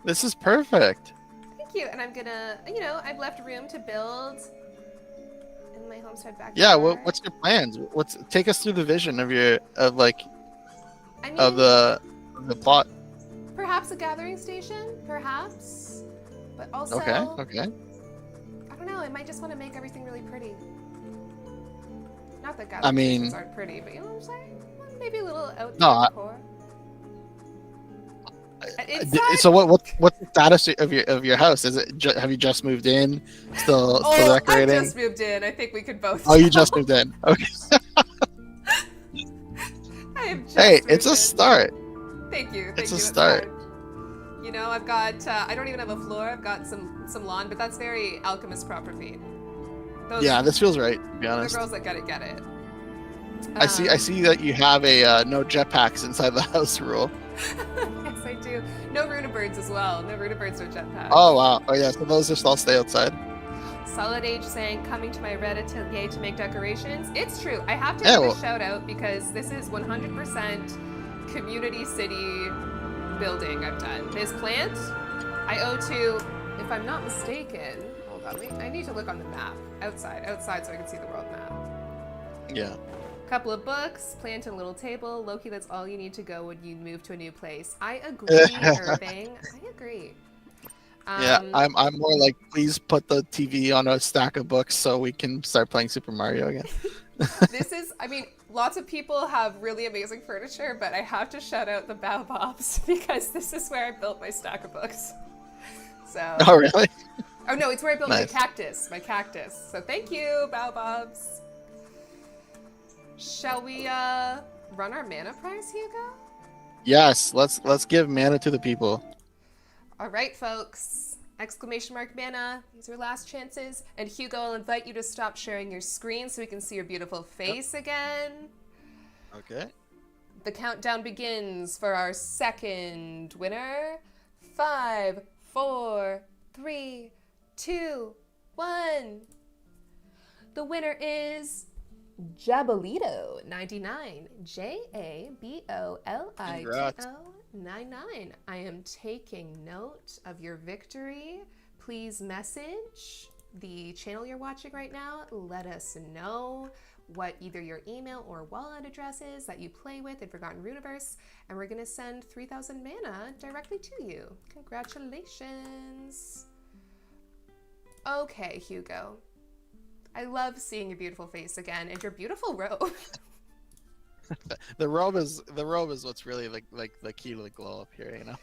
[SPEAKER 2] This is perfect.
[SPEAKER 1] Thank you. And I'm gonna, I've left room to build in my homestead backyard.
[SPEAKER 2] Yeah. What's your plans? Take us through the vision of
[SPEAKER 1] I mean,
[SPEAKER 2] the plot.
[SPEAKER 1] perhaps a gathering station, perhaps. But also,
[SPEAKER 2] Okay.
[SPEAKER 1] I don't know. I might just want to make everything really pretty. Not that
[SPEAKER 2] I
[SPEAKER 1] gathering
[SPEAKER 2] mean-
[SPEAKER 1] stations aren't pretty, but you know what I'm saying? Maybe a little outdoor
[SPEAKER 2] No,
[SPEAKER 1] decor.
[SPEAKER 2] So what's the status of your house? Is it have you just moved in? Still decorating?
[SPEAKER 1] I just moved in. I think we could both.
[SPEAKER 2] Oh, you just moved in. Okay.
[SPEAKER 1] I have just
[SPEAKER 2] Hey,
[SPEAKER 1] moved
[SPEAKER 2] it's a
[SPEAKER 1] in.
[SPEAKER 2] start.
[SPEAKER 1] Thank you.
[SPEAKER 2] It's a
[SPEAKER 1] that's
[SPEAKER 2] start.
[SPEAKER 1] fine. You know, I've got. I don't even have a floor. I've got some lawn, but that's very alchemist property.
[SPEAKER 2] Yeah, this feels right. To be
[SPEAKER 1] The
[SPEAKER 2] honest,
[SPEAKER 1] girls that get it.
[SPEAKER 2] I see that you have a no jetpacks inside the house rule.
[SPEAKER 1] Yes, I do. No runibirds as well. No runibirds or jetpacks.
[SPEAKER 2] Oh wow. Oh yeah. So those just all stay outside.
[SPEAKER 1] Solid Age saying, coming to my red atelier to make decorations. It's true. I have to
[SPEAKER 2] Yeah,
[SPEAKER 1] give
[SPEAKER 2] well-
[SPEAKER 1] a shout out because this is 100% community city building I've done. This plant, I owe to, if I'm not mistaken, hold on, I need to look on the map. Outside so I can see the world map.
[SPEAKER 2] Yeah.
[SPEAKER 1] Couple of books, plant and little table. Loki, that's all you need to go when you move to a new place. I agree, Irving. I agree.
[SPEAKER 2] Yeah. I'm more like, please put the TV on a stack of books so we can start playing Super Mario again.
[SPEAKER 1] Lots of people have really amazing furniture, but I have to shout out the baobabs because this is where I built my stack of books. So.
[SPEAKER 2] Oh really?
[SPEAKER 1] Oh no, it's where I built
[SPEAKER 2] Nice.
[SPEAKER 1] my cactus. So thank you, baobabs. Shall we run our mana prize, Hugo?
[SPEAKER 2] Yes. Let's give mana to the people.
[SPEAKER 1] All right, folks. Exclamation mark mana. These are last chances. And Hugo, I'll invite you to stop sharing your screen so we can see your beautiful face again.
[SPEAKER 2] Okay.
[SPEAKER 1] The countdown begins for our second winner. 5, 4, 3, 2, 1. The winner is Jabolito 99. Jabolito 99. I am taking note of your victory. Please message the channel you're watching right now. Let us know what either your email or wallet address is that you play with in Forgotten Runiverse, and we're going to send 3,000 mana directly to you. Congratulations. Okay, Hugo. I love seeing your beautiful face again and your beautiful robe.
[SPEAKER 2] The robe is what's really like the key to the glow up here, you know.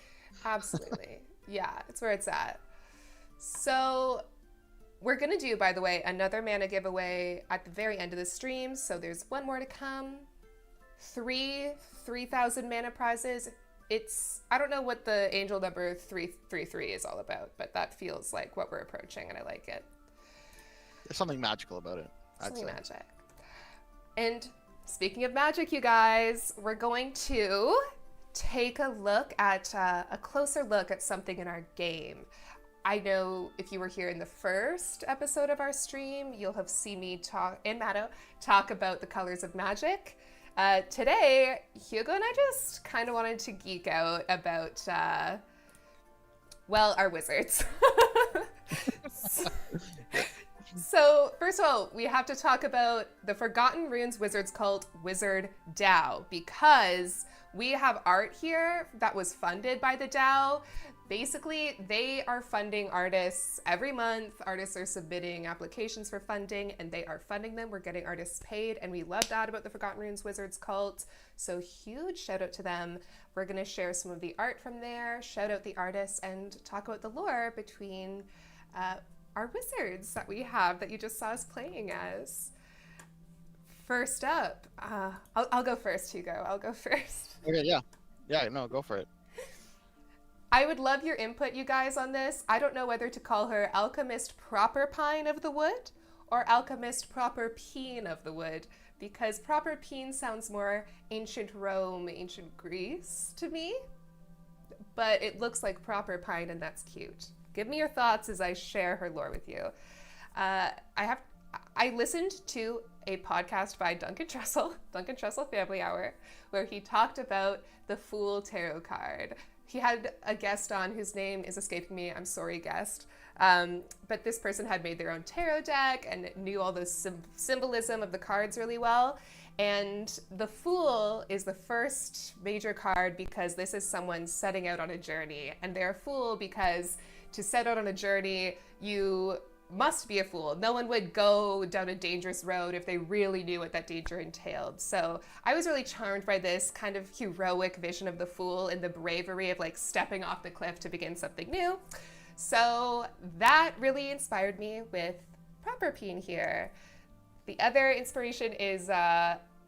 [SPEAKER 1] Absolutely. Yeah, it's where it's at. So we're going to do, by the way, another mana giveaway at the very end of the stream. So there's one more to come. 3,000 mana prizes. I don't know what the angel number 333 is all about, but that feels like what we're approaching, and I like it.
[SPEAKER 2] There's something magical about it.
[SPEAKER 1] Something magic. And speaking of magic, you guys, we're going to take a look at a closer look at something in our game. I know if you were here in the first episode of our stream, you'll have seen me talk about the colors of magic. Today, Hugo and I just kind of wanted to geek out about, our wizards. So, first of all, we have to talk about the Forgotten Runes Wizards called Wizard DAO, because we have art here that was funded by the DAO. Basically, they are funding artists every month. Artists are submitting applications for funding, and they are funding them. We're getting artists paid, and we love that about the Forgotten Runes Wizards cult. So huge shout out to them. We're going to share some of the art from there, shout out the artists, and talk about the lore between our wizards that we have that you just saw us playing as. First up, I'll go first, Hugo. I'll go first.
[SPEAKER 2] Okay, yeah. Yeah, no, go for it.
[SPEAKER 1] I would love your input, you guys, on this. I don't know whether to call her Alchemist Proper Pine of the Wood or Alchemist Proper Peen of the Wood, because Proper Peen sounds more ancient Rome, ancient Greece to me, but it looks like Proper Pine, and that's cute. Give me your thoughts as I share her lore with you. I I listened to a podcast by Duncan Trussell, Duncan Trussell Family Hour, where he talked about the Fool Tarot card. He had a guest on whose name is escaping me. I'm sorry, guest. But this person had made their own tarot deck and knew all the symbolism of the cards really well. And the Fool is the first major card because this is someone setting out on a journey. And they're a fool because to set out on a journey, you must be a fool. No one would go down a dangerous road if they really knew what that danger entailed. So I was really charmed by this kind of heroic vision of the fool and the bravery of like stepping off the cliff to begin something new. So that really inspired me with proper peen here. The other inspiration is I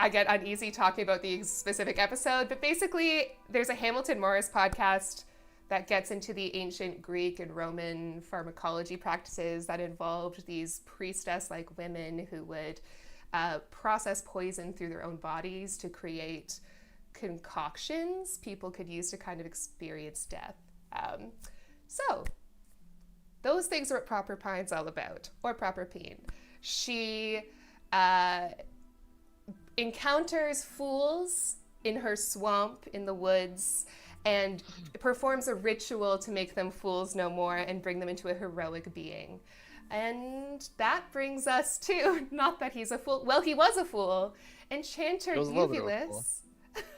[SPEAKER 1] get uneasy talking about the specific episode, but basically there's a Hamilton Morris podcast that gets into the ancient Greek and Roman pharmacology practices that involved these priestess-like women who would process poison through their own bodies to create concoctions people could use to kind of experience death. So those things are what Proper Pine's all about, or Proper Peen. She encounters fools in her swamp in the woods and performs a ritual to make them fools no more and bring them into a heroic being. And that brings us to, not that he's a fool, well, he was a fool, Enchanter Uvulus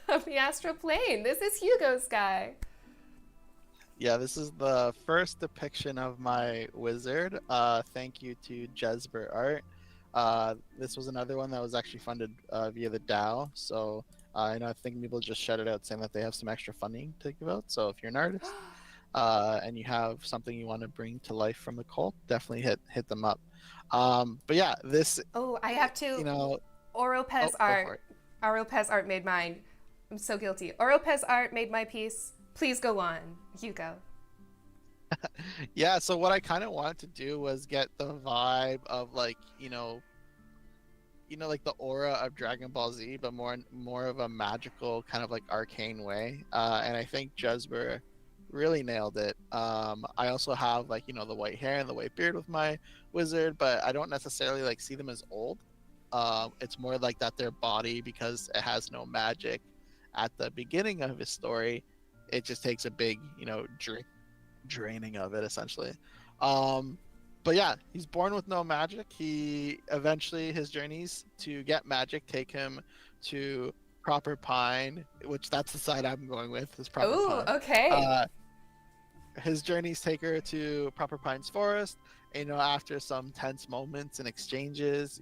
[SPEAKER 1] of the Astral Plane. This is Hugo's guy.
[SPEAKER 2] Yeah, this is the first depiction of my wizard. Thank you to Jesper Art. This was another one that was actually funded via the DAO. So I think people just shout it out saying that they have some extra funding to give out. So if you're an artist and you have something you want to bring to life from the cult, definitely hit them up. But yeah, this.
[SPEAKER 1] Oh, I have to. Oropez Art. Oropez Art made mine. I'm so guilty. Oropez Art made my piece. Please go on, Hugo.
[SPEAKER 2] Yeah, so what I kind of wanted to do was get the vibe of like like the aura of Dragon Ball Z, but more of a magical kind of like arcane way. And I think Jesper really nailed it. I also have like the white hair and the white beard with my wizard, but I don't necessarily like see them as old. It's more like that their body, because it has no magic at the beginning of his story, it just takes a big draining of it essentially. But yeah, he's born with no magic. He eventually, his journeys to get magic take him to Proper Pine, which that's the side I'm going with, is Proper Pine.
[SPEAKER 1] Oh, okay.
[SPEAKER 2] His journeys take her to Proper Pine's forest. After some tense moments and exchanges,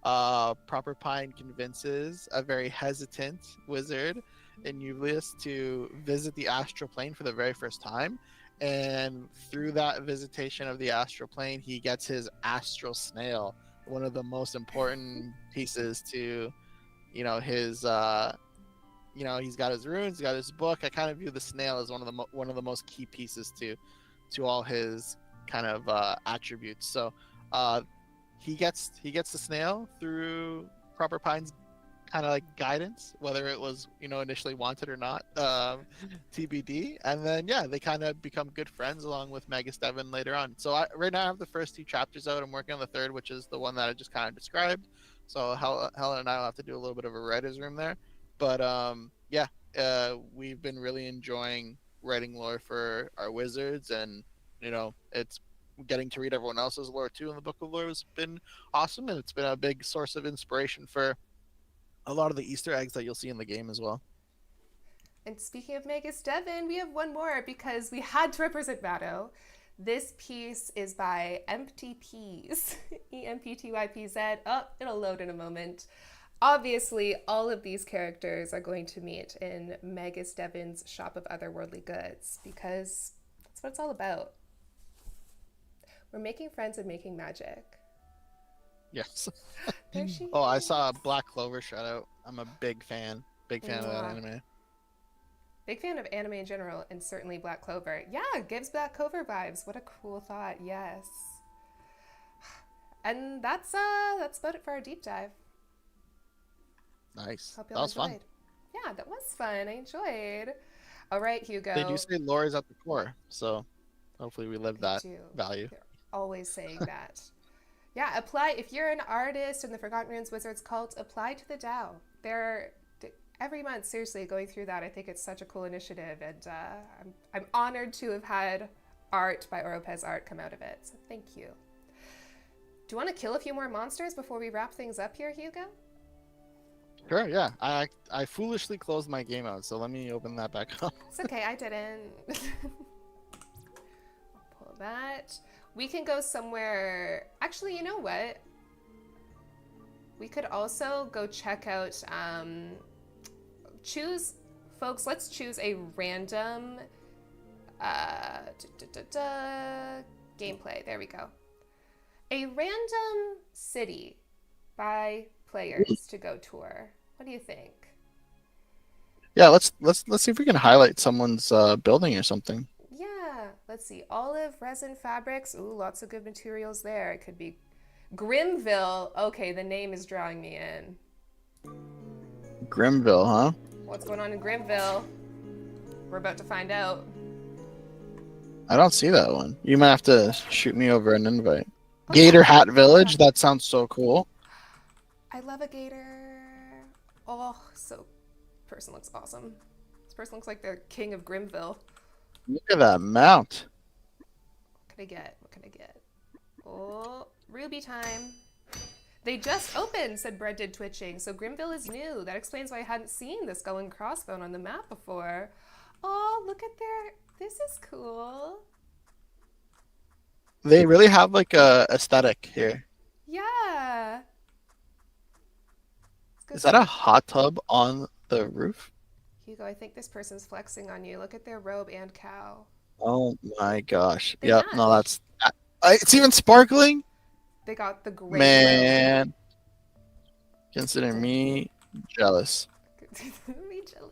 [SPEAKER 2] Proper Pine convinces a very hesitant wizard in Uvulus to visit the astral plane for the very first time. And through that visitation of the astral plane, he gets his astral snail, one of the most important pieces to, his, he's got his runes, he's got his book. I kind of view the snail as one of the most key pieces to all his kind of attributes. So he gets the snail through Proper Pine's kind of like guidance, whether it was initially wanted or not, TBD. And then they kind of become good friends along with Magus Devon later on. So right now I have the first 2 chapters out. I'm working on the third, which is the one that I just kind of described. So Helen and I will have to do a little bit of a writer's room there. But we've been really enjoying writing lore for our wizards, and it's getting to read everyone else's lore too in the book of lore has been awesome, and it's been a big source of inspiration for a lot of the Easter eggs that you'll see in the game as well.
[SPEAKER 1] And speaking of Magus Devon, we have one more because we had to represent Matto. This piece is by Empty Peas, EMPTYPZ. Oh, it'll load in a moment. Obviously, all of these characters are going to meet in Magus Devon's shop of otherworldly goods because that's what it's all about. We're making friends and making magic.
[SPEAKER 2] Yes.
[SPEAKER 1] There she
[SPEAKER 2] Oh, I
[SPEAKER 1] is.
[SPEAKER 2] saw a Black Clover shout out. I'm a big fan of that anime.
[SPEAKER 1] Big fan of anime in general, and certainly Black Clover. Yeah, gives Black Clover vibes. What a cool thought. Yes. And that's about it for our deep dive.
[SPEAKER 2] Nice.
[SPEAKER 1] Hope
[SPEAKER 2] That
[SPEAKER 1] you all
[SPEAKER 2] was fun.
[SPEAKER 1] enjoyed. Yeah, that was fun. I enjoyed. All right, Hugo.
[SPEAKER 2] They do say lore is at the core, so hopefully we live that
[SPEAKER 1] do.
[SPEAKER 2] value.
[SPEAKER 1] Always saying that. Yeah, apply. If you're an artist in the Forgotten Runes Wizards cult, apply to the DAO. They're every month, seriously, going through that. I think it's such a cool initiative, and I'm honored to have had art by Oropez Art come out of it. So thank you. Do you want to kill a few more monsters before we wrap things up here, Hugo?
[SPEAKER 2] Sure, yeah. I foolishly closed my game out, so let me open that back up.
[SPEAKER 1] It's okay, I didn't. Pull that. We can go somewhere. Actually, you know what? We could also go check out. Folks. Let's choose a random gameplay. There we go. A random city by players to go tour. What do you think?
[SPEAKER 2] Yeah, let's see if we can highlight someone's building or something.
[SPEAKER 1] Yeah, let's see. Olive, resin, fabrics. Ooh, lots of good materials there. It could be Grimville. Okay, the name is drawing me in.
[SPEAKER 2] Grimville, huh?
[SPEAKER 1] What's going on in Grimville? We're about to find out.
[SPEAKER 2] I don't see that one. You might have to shoot me over an invite. Oh, Gator Hat Village. That sounds so cool.
[SPEAKER 1] I love a gator. Oh, so person looks awesome. This person looks like the king of Grimville.
[SPEAKER 2] Look at that mount.
[SPEAKER 1] What can I get? What can I get? Oh, Ruby time. They just opened, said Bread did twitching. So Grimville is new. That explains why I hadn't seen the skull and crossbone on the map before. Oh, look at this is cool.
[SPEAKER 2] They really have like a aesthetic here.
[SPEAKER 1] Yeah.
[SPEAKER 2] Is that a hot tub on the roof?
[SPEAKER 1] Hugo, I think this person's flexing on you. Look at their robe and cow.
[SPEAKER 2] Oh my gosh.
[SPEAKER 1] They
[SPEAKER 2] Yep,
[SPEAKER 1] match.
[SPEAKER 2] no, that's... it's even sparkling?
[SPEAKER 1] They got the great
[SPEAKER 2] Man.
[SPEAKER 1] robe.
[SPEAKER 2] Consider me jealous.
[SPEAKER 1] Me jealous.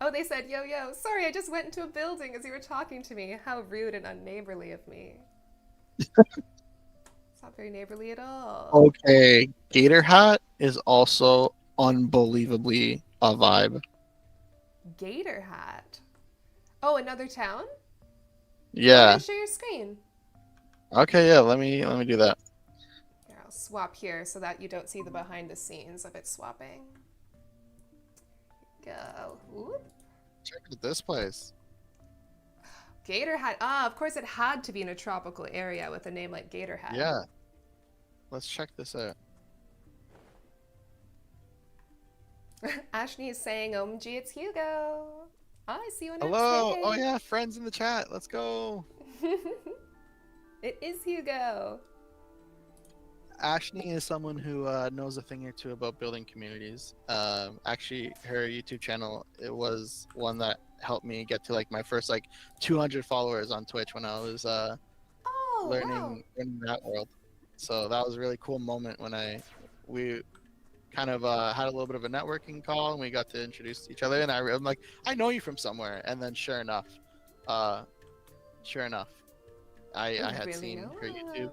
[SPEAKER 1] Oh, they said, yo, yo. Sorry, I just went into a building as you were talking to me. How rude and unneighborly of me. It's not very neighborly at all.
[SPEAKER 2] Okay, Gator Hat is also unbelievably a vibe.
[SPEAKER 1] Gator Hat. Oh, another town?
[SPEAKER 2] Yeah.
[SPEAKER 1] Share your screen.
[SPEAKER 2] Okay, yeah, let me do that.
[SPEAKER 1] Here, I'll swap here so that you don't see the behind the scenes of it swapping. Go. Whoop.
[SPEAKER 2] Check out this place.
[SPEAKER 1] Gator Hat. Ah, of course it had to be in a tropical area with a name like Gator Hat.
[SPEAKER 2] Yeah. Let's check this out.
[SPEAKER 1] Ashley is saying, OMG, it's Hugo. Oh, I see you on
[SPEAKER 2] Hello.
[SPEAKER 1] Hey.
[SPEAKER 2] Oh yeah, friends in the chat. Let's go.
[SPEAKER 1] It is Hugo.
[SPEAKER 2] Ashley is someone who knows a thing or two about building communities. Actually, her YouTube channel, it was one that helped me get to like my first like 200 followers on Twitch when I was learning that world. So that was a really cool moment when we kind of had a little bit of a networking call and we got to introduce each other. And I'm like, I know you from somewhere. And then sure enough, I had
[SPEAKER 1] really
[SPEAKER 2] seen
[SPEAKER 1] know
[SPEAKER 2] her YouTube.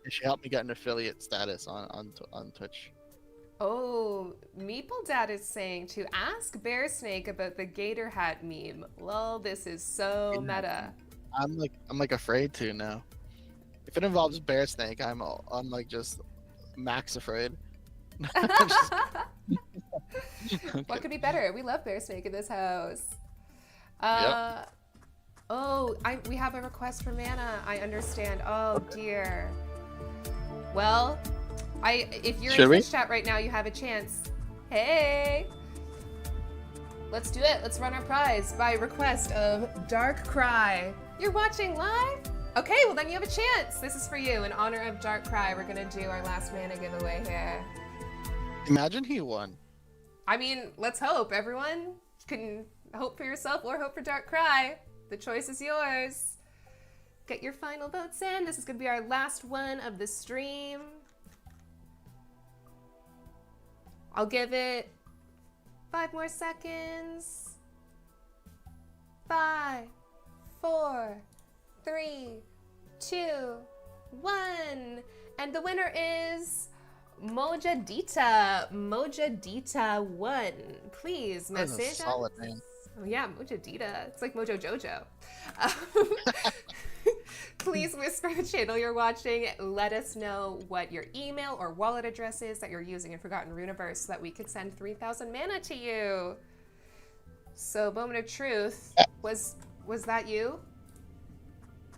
[SPEAKER 2] And she helped me get an affiliate status on Twitch.
[SPEAKER 1] Oh, Meeple Dad is saying to ask Bear Snake about the Gator Hat meme. Lol, this is so meta.
[SPEAKER 2] I'm like afraid to now. If it involves Bear Snake, I'm like just max afraid.
[SPEAKER 1] What could be better? We love Bear Snake in this house.
[SPEAKER 2] Yep.
[SPEAKER 1] Oh, we have a request for mana. I understand. Oh dear. Well, if you're in Twitch chat right now, you have a chance. Hey! Let's do it. Let's run our prize by request of Dark Cry. You're watching live? Okay, well then you have a chance. This is for you. In honor of Dark Cry, we're gonna do our last mana giveaway here.
[SPEAKER 2] Imagine he won.
[SPEAKER 1] I mean, let's hope. Everyone can hope for yourself or hope for Dark Cry. The choice is yours. Get your final votes in. This is gonna be our last one of the stream. I'll give it 5 more seconds. 5, 4, 3, 2, 1. And the winner is Mojadita. Mojadita won. Please message us.
[SPEAKER 2] Solid name.
[SPEAKER 1] Oh yeah, Mojadita. It's like Mojo Jojo. please whisper the channel you're watching. Let us know what your email or wallet address is that you're using in Forgotten Runiverse so that we could send 3,000 mana to you. So, moment of truth, was that you?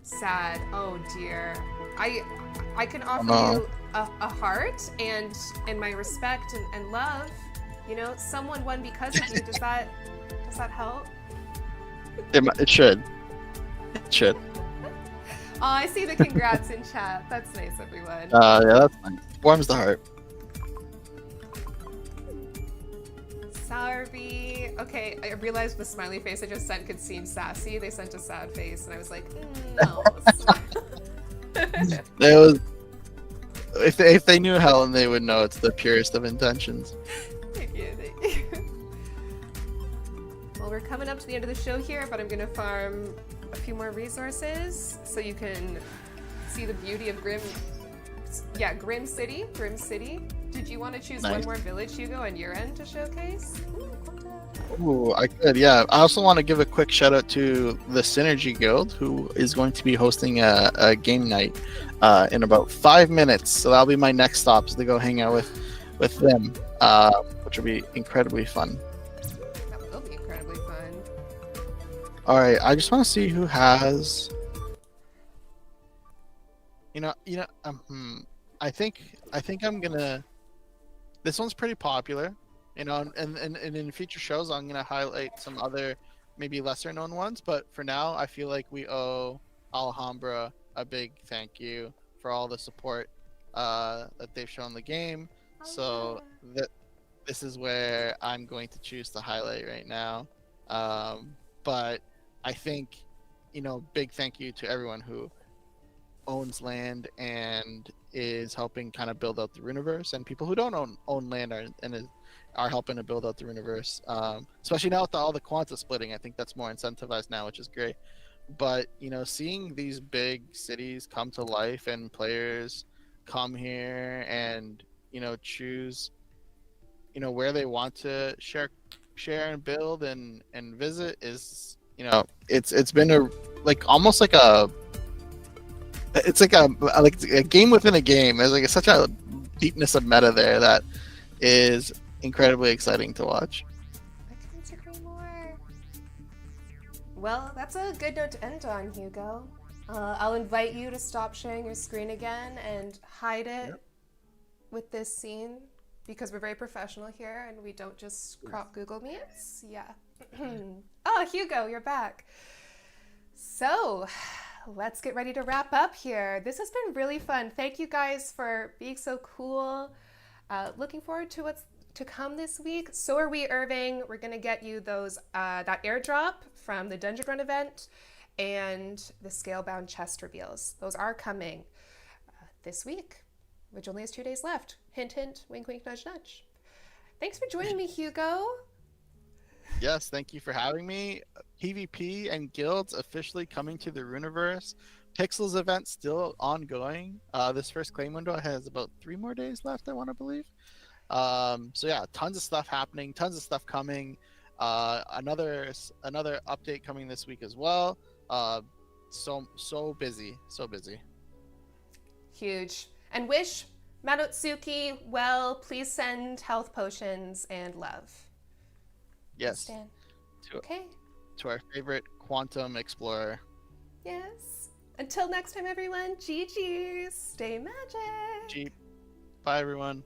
[SPEAKER 1] Sad. Oh dear. I can offer you a heart and my respect and love. You know, someone won because of you. Does that help?
[SPEAKER 3] It should. It should.
[SPEAKER 1] Oh, I see the congrats in chat. That's nice, everyone.
[SPEAKER 3] Yeah, that's nice. Warms the heart.
[SPEAKER 1] Sarvi. Okay, I realized the smiley face I just sent could seem sassy. They sent a sad face, and I was like, no.
[SPEAKER 3] It was. If they knew Helen, they would know it's the purest of intentions.
[SPEAKER 1] Thank you. Well, we're coming up to the end of the show here, but I'm gonna farm a few more resources so you can see the beauty of Grim City. Did you want to choose one more village, Hugo, on your end to showcase?
[SPEAKER 3] Ooh, I could, yeah. I also want to give a quick shout out to the Synergy Guild, who is going to be hosting a game night in about 5 minutes. So that'll be my next stop, is to go hang out with them, which will be incredibly fun.
[SPEAKER 1] That will be incredibly fun.
[SPEAKER 3] All right, I just want to see who has. I think I'm gonna. This one's pretty popular, you know, and in future shows I'm gonna highlight some other maybe lesser known ones. But for now, I feel like we owe Alhambra a big thank you for all the support that they've shown the game. So this is where I'm going to choose to highlight right now. But I think, you know, big thank you to everyone who owns land and is helping kind of build out the Runiverse, and people who don't own land are helping to build out the Runiverse. Especially now with all the quanta splitting, I think that's more incentivized now, which is great. But, you know, seeing these big cities come to life and players come here and, you know, choose, you know, where they want to share and build and visit is, you know, it's been almost like a game within a game. There's like such a deepness of meta there that is incredibly exciting to watch.
[SPEAKER 1] I couldn't agree more. Well, that's a good note to end on, Hugo. I'll invite you to stop sharing your screen again and hide it with this scene, because we're very professional here and we don't just crop Google Meets. Yeah. Oh, Hugo, you're back. So, let's get ready to wrap up here. This has been really fun. Thank you guys for being so cool. Looking forward to what's to come this week. So are we, Irving. We're gonna get you those that airdrop from the Dungeon Run event and the Scalebound chest reveals. Those are coming this week, which only has 2 days left. Hint, hint, wink, wink, nudge, nudge. Thanks for joining me, Hugo.
[SPEAKER 3] Yes, thank you for having me. PvP and guilds officially coming to the Runiverse. Pixels event still ongoing. This first claim window has about 3 more days left, I want to believe. So yeah, tons of stuff happening, tons of stuff coming. Another update coming this week as well. So busy.
[SPEAKER 1] Huge. And wish Madotsuki well. Please send health potions and love.
[SPEAKER 3] Yes.
[SPEAKER 1] Okay.
[SPEAKER 3] To our favorite quantum explorer.
[SPEAKER 1] Yes. Until next time, everyone. GG's. Stay magic.
[SPEAKER 3] Bye, everyone.